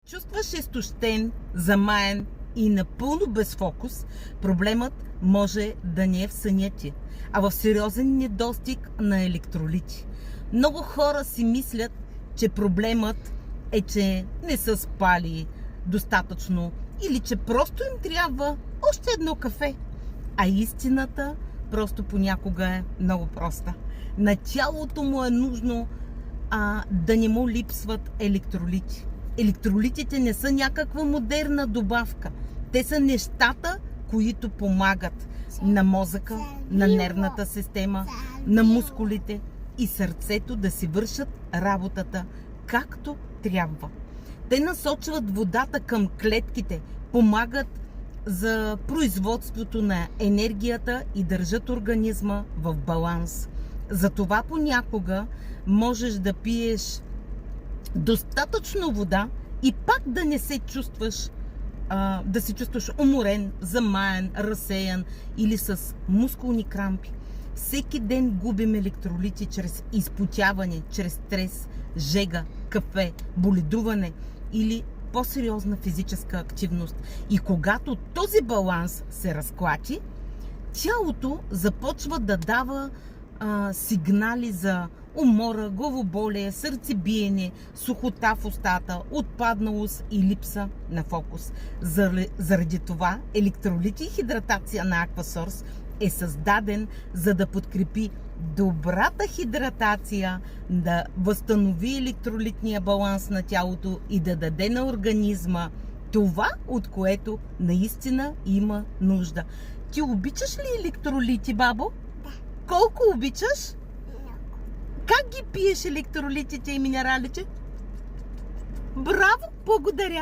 чувстваш изтощен, замаян и напълно без фокус, проблемът може да не е в съня ти, а в сериозен недостиг на електролити. Много хора си мислят, че проблемът е, че не са спали достатъчно или че просто им трябва още едно кафе. А истината просто понякога е много проста. На тялото му е нужно да не му липсват електролити. Електролитите не са някаква модерна добавка. Те са нещата, които помагат на мозъка, на нервната система, на мускулите и сърцето да си вършат работата както трябва. Те насочват водата към клетките, помагат за производството на енергията и държат организма в баланс. Затова понякога можеш да пиеш достатъчно вода и пак да не се чувстваш, да се чувстваш уморен, замаян, разсеян или с мускулни крампи. Всеки ден губим електролити чрез изпотяване, чрез стрес, жега, кафе, боледуване или по-сериозна физическа активност. И когато този баланс се разклати, тялото започва да дава сигнали за умора, главоболие, сърцебиене, сухота в устата, отпадналост и липса на фокус. Заради това електролити и хидратация на Aquasource е създаден, за да подкрепи добрата хидратация, да възстанови електролитния баланс на тялото и да даде на организма това, от което наистина има нужда. Ти обичаш ли електролити, бабо? Да. Колко обичаш? Много. Как ги пиеш електролитите и минералите? Браво! Благодаря!